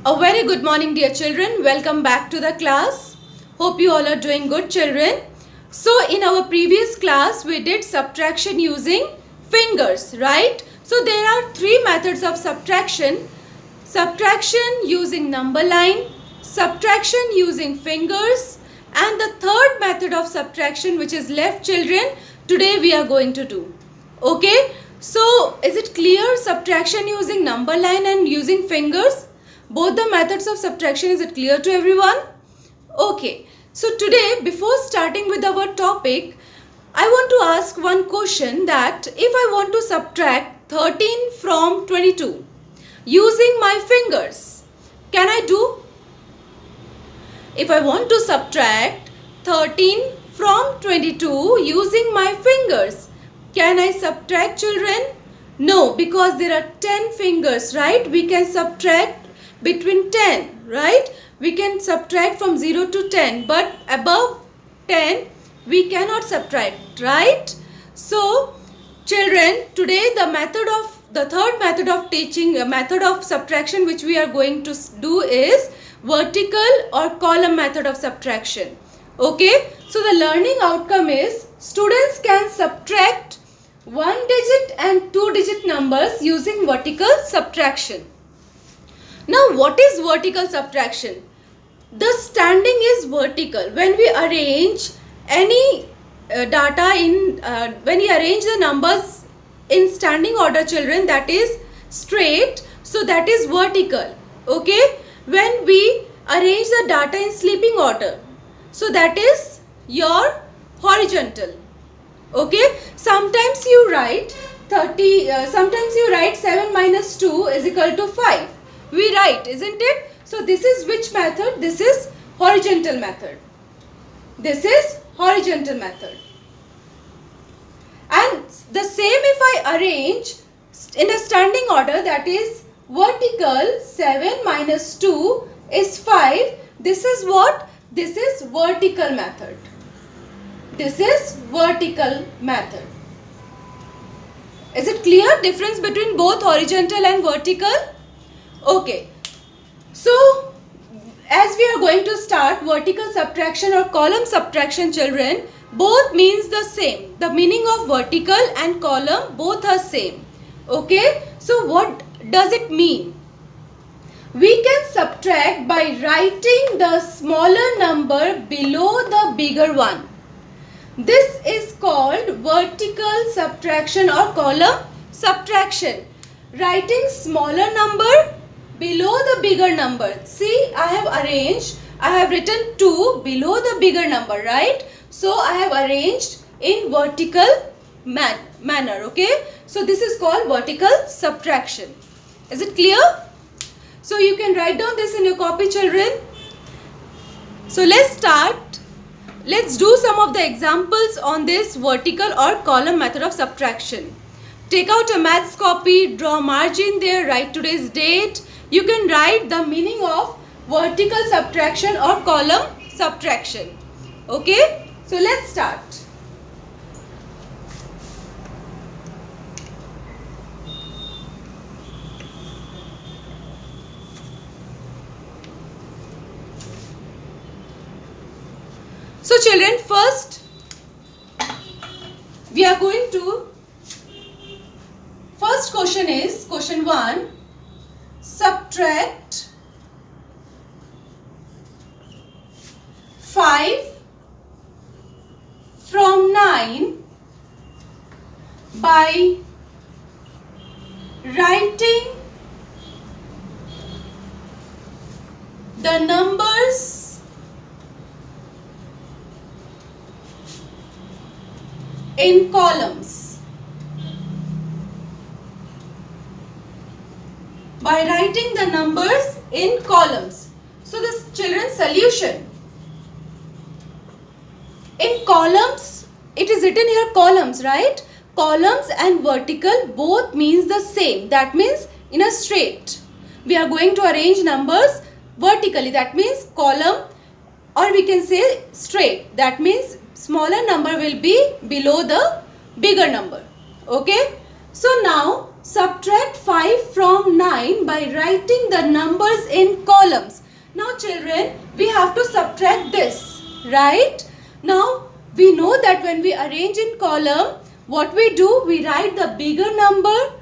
A very good morning, dear children. Welcome back to the class. Hope you all are doing good, children. So in our previous class we did subtraction using fingers, right? So there are three methods of subtraction. Subtraction using number line, subtraction using fingers, and the third method of subtraction, which is left, children, today we are going to do. Okay, so is it clear? Subtraction using number line and using fingers, both the methods of subtraction, is it clear to everyone? Okay, so today before starting with our topic, I want to ask one question, that if I want to subtract 13 from 22 using my fingers, can I do? If I want to subtract 13 from 22 using my fingers, can I subtract, children? No, because there are 10 fingers, right? We can subtract between 10, right? We can subtract from 0 to 10, but above 10 we cannot subtract, right? So children, today the third method of teaching, a method of subtraction which we are going to do is vertical or column method of subtraction. Okay, so the learning outcome is students can subtract 1 digit and 2 digit numbers using vertical subtraction. Now what is vertical subtraction? The standing is vertical. When we arrange any data in, when we arrange the numbers in standing order, children, that is straight, so that is vertical. Okay, when we arrange the data in sleeping order, so that is your horizontal. Okay, sometimes you write 7 minus 2 is equal to 5. We write, isn't it? So this is which method? This is horizontal method. This is horizontal method. And the same if I arrange in a standing order, that is vertical, 7 minus 2 is 5. This is what? This is vertical method. This is vertical method. Is it clear difference between both horizontal and vertical? Okay. So as we are going to start vertical subtraction or column subtraction, children, both means the same. The meaning of vertical and column both are same. Okay. So what does it mean? We can subtract by writing the smaller number below the bigger one. This is called vertical subtraction or column subtraction. Writing smaller number below the bigger number. See, I have arranged, I have written 2 below the bigger number, right? So I have arranged in vertical manner, okay? So this is called vertical subtraction. Is it clear? So you can write down this in your copy, children. So let's start. Let's do some of the examples on this vertical or column method of subtraction. Take out a maths copy, draw margin there, write today's date. You can write the meaning of vertical subtraction or column subtraction. Okay, so let's start. So children, first we are going to, first question is question 1. Subtract 5 from 9 by writing the numbers in columns. By writing the numbers in columns. So this children's solution. In columns, it is written here columns, right? Columns and vertical both means the same. That means in a straight. We are going to arrange numbers vertically. That means column, or we can say straight. That means smaller number will be below the bigger number. Okay. So now subtract 5 from 9 by writing the numbers in columns. Now children, we have to subtract this, right? Now we know that when we arrange in column, what we do, we write the bigger number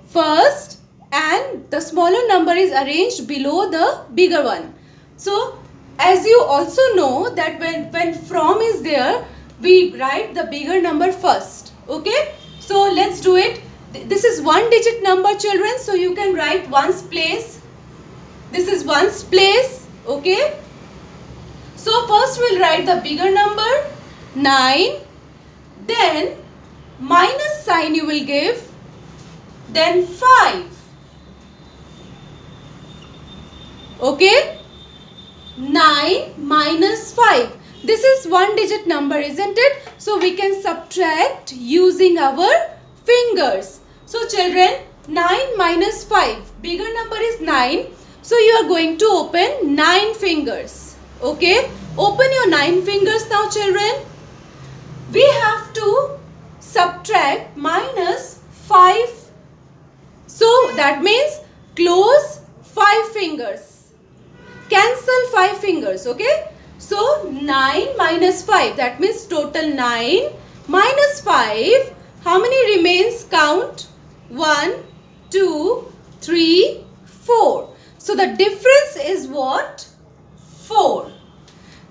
first and the smaller number is arranged below the bigger one. So as you also know that when from is there, we write the bigger number first. Okay, so let's do it. This is one digit number children, so you can write ones place. This is ones place. Okay, so first we'll write the bigger number 9, then minus sign you will give, then 5. Okay, 9 minus 5. This is one digit number, isn't it? So we can subtract using our fingers. So children, 9 minus 5. Bigger number is 9. So you are going to open 9 fingers. Okay, open your 9 fingers now children. We have to subtract minus 5. So that means close 5 fingers. Cancel 5 fingers, okay? So 9 minus 5, that means total 9 minus 5. How many remains? Count. 1, 2, 3, 4. So the difference is what? 4.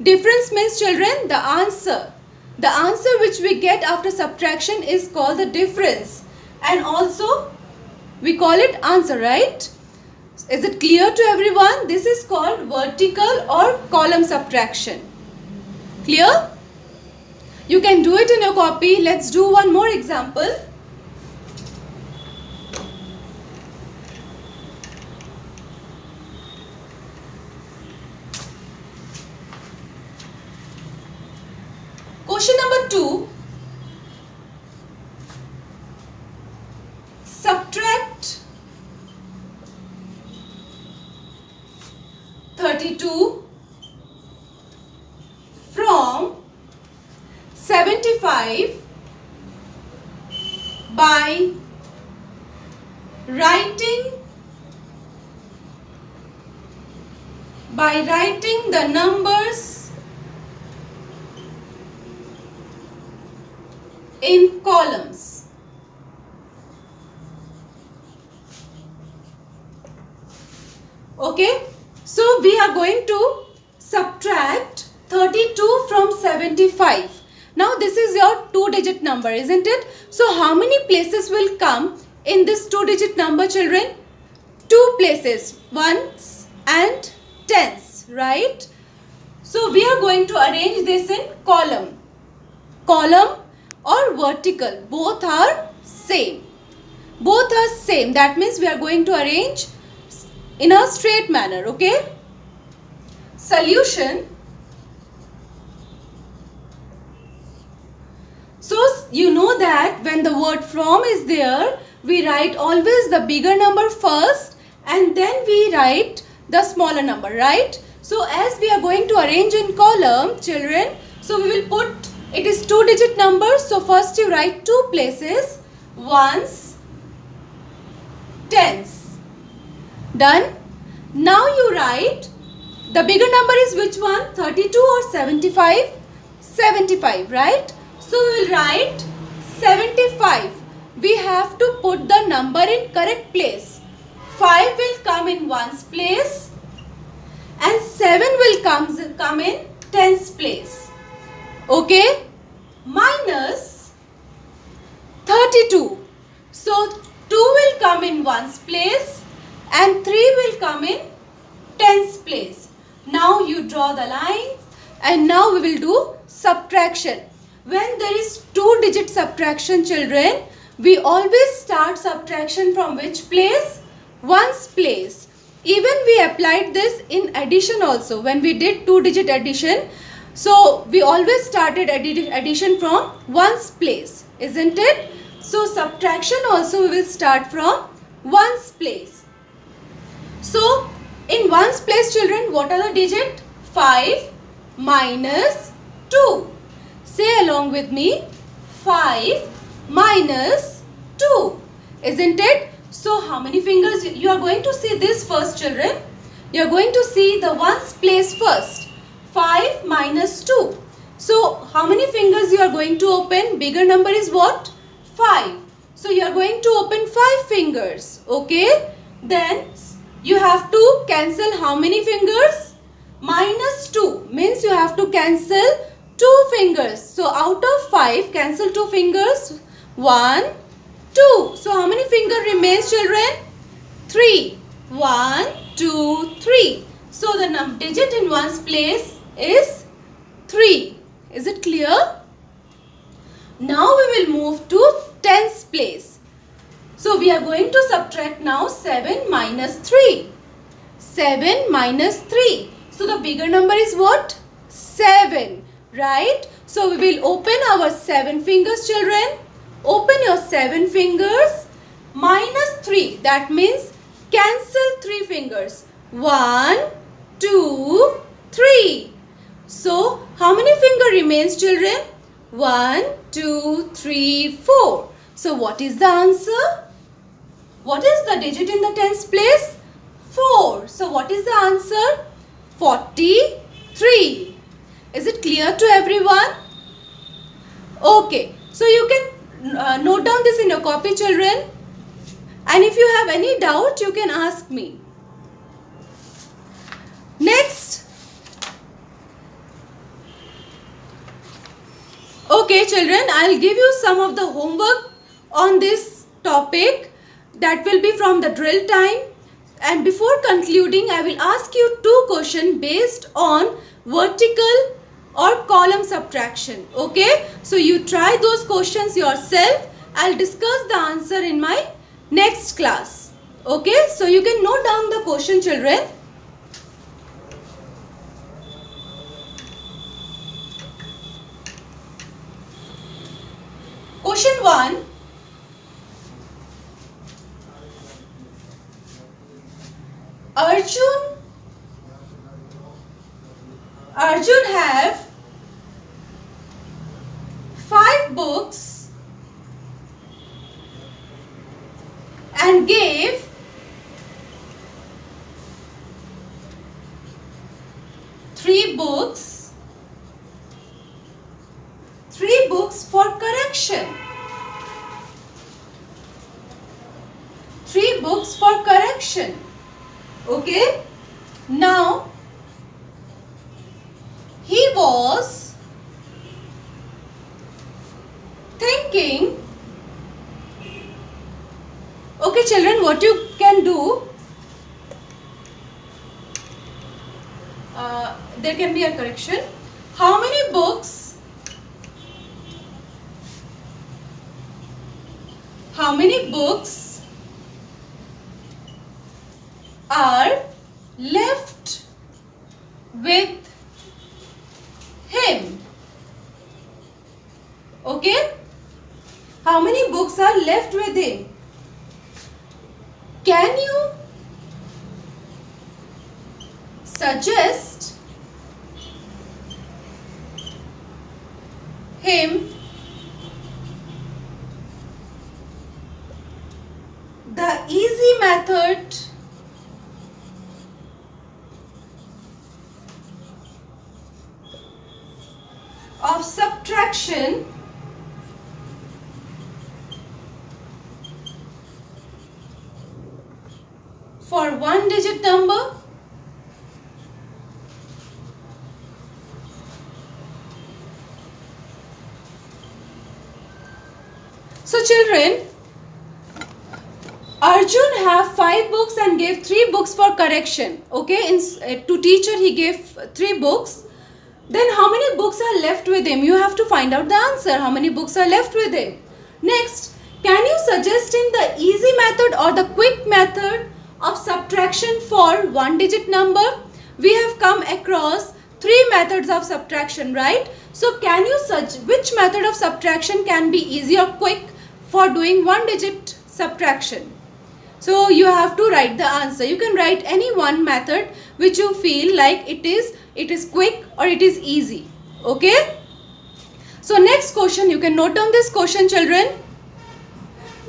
Difference means children, the answer. The answer which we get after subtraction is called the difference. And also we call it answer, right? Is it clear to everyone? This is called vertical or column subtraction. Clear? You can do it in your copy. Let's do one more example. Question number 2. Subtract 32 from 75 by writing the numbers in columns. Okay, so we are going to subtract 32 from 75. Now this is your 2-digit number, isn't it? So how many places will come in this 2-digit number children? 2 places, ones and tens, right? So we are going to arrange this in column. Column or vertical, both are same. Both are same. That means we are going to arrange in a straight manner, okay? Solution. So you know that when the word from is there, we write always the bigger number first and then we write the smaller number, right? So as we are going to arrange in column, children, so we will put, it is 2-digit number. So first you write 2 places, ones, tens. Done. Now you write, the bigger number is which one? 32 or 75? 75, right? So we will write 75. We have to put the number in correct place. 5 will come in ones place and 7 will come in tens place. Okay? Minus 32. So 2 will come in ones place and 3 will come in tens place. Now you draw the line and now we will do subtraction. When there is 2-digit subtraction children, we always start subtraction from which place? Ones place. Even we applied this in addition also. When we did 2-digit addition, so we always started addition from ones place, isn't it? So subtraction also we will start from ones place. So in ones place children, what are the digit? 5 minus 2. Say along with me, 5 minus 2. isn't it? So how many fingers you are going to see this first, children? You are going to see the ones place first. 5 minus 2. So how many fingers you are going to open? Bigger number is what? 5. So you are going to open 5 fingers. Okay. Then you have to cancel how many fingers? Minus 2 means you have to cancel 2 fingers. So out of 5, cancel 2 fingers. 1, 2. So how many finger remains, children? 3. 1, 2, 3. So the digit in ones place is 3. Is it clear? Now we will move to tens place. So we are going to subtract now 7 minus 3. 7 minus 3. So the bigger number is what? 7. Right? So we will open our 7 fingers, children. Open your 7 fingers. Minus 3. That means cancel 3 fingers. 1, 2, 3. So how many finger remains, children? 1, 2, 3, 4. So what is the answer? What is the digit in the tens place? 4. So what is the answer? 43. Is it clear to everyone? Okay. So you can note down this in your copy, children. And if you have any doubt, you can ask me. Next. Okay, children, I'll give you some of the homework on this topic that will be from the drill time. And before concluding, I will ask you 2 questions based on vertical or column subtraction. Okay, so you try those questions yourself. I'll discuss the answer in my next class. Okay, so you can note down the question, children. Question 1. Arjun have 5 books and gave 3 books for correction. 3 books for correction. Okay. Now he was thinking. Okay, children, what you can do? There can be a correction. How many books? How many books are left with him? Okay? How many books are left with him? Can you suggest him the easy method of subtraction for 1-digit number? So children, Arjun have 5 books and gave 3 books for correction. Okay, to teacher he gave 3 books. Then how many books are left with him? You have to find out the answer. How many books are left with him? Next, can you suggest him the easy method or the quick method of subtraction for 1-digit number? We have come across 3 methods of subtraction, right? So can you which method of subtraction can be easy or quick for doing 1-digit subtraction? So you have to write the answer. You can write any one method which you feel like it is quick or it is easy. Okay. So next question, you can note down this question, children.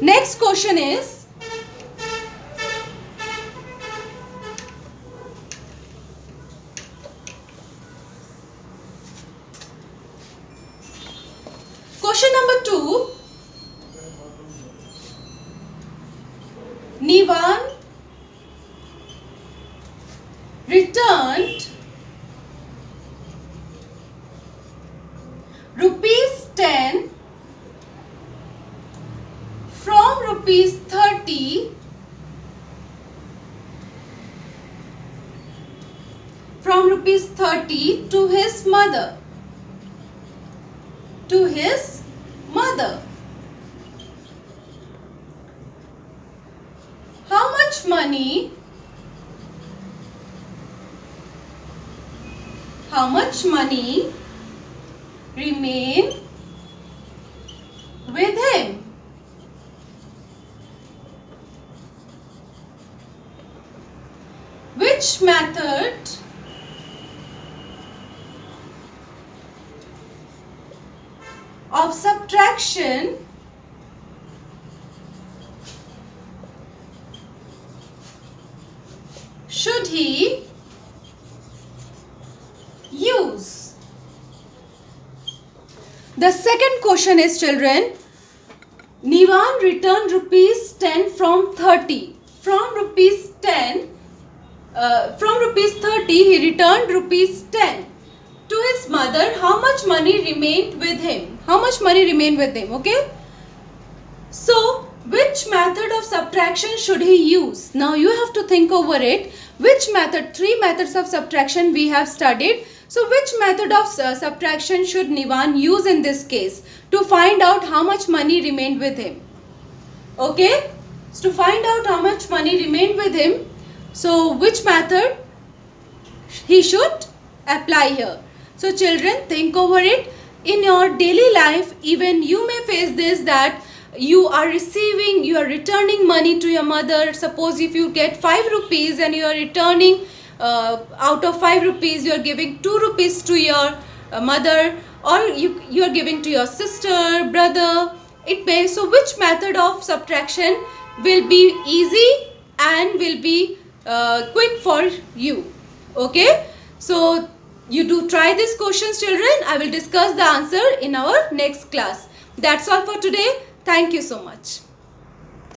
Next question is, question number 2. Nivan returned ₹10 from ₹30 to his mother. How much money remain with him? Which method of subtraction should he use? The second question is, children, Nivan returned ₹10 from 30. From rupees 30, he returned ₹10 to his mother. How much money remained with him? Okay. So, which method of subtraction should he use? Now you have to think over it. Which method? 3 methods of subtraction we have studied. So which method of subtraction should Nivan use in this case to find out how much money remained with him? Okay. So to find out how much money remained with him, so which method he should apply here? So children, think over it. In your daily life, even you may face this, that you are returning money to your mother. Suppose if you get 5 rupees and you are returning, out of 5 rupees you are giving 2 rupees to your mother, or you are giving to your sister, brother. So which method of subtraction will be easy and will be quick for you? Okay, so you do try these questions, children. I will discuss the answer in our next class. That's all for today. Thank you so much.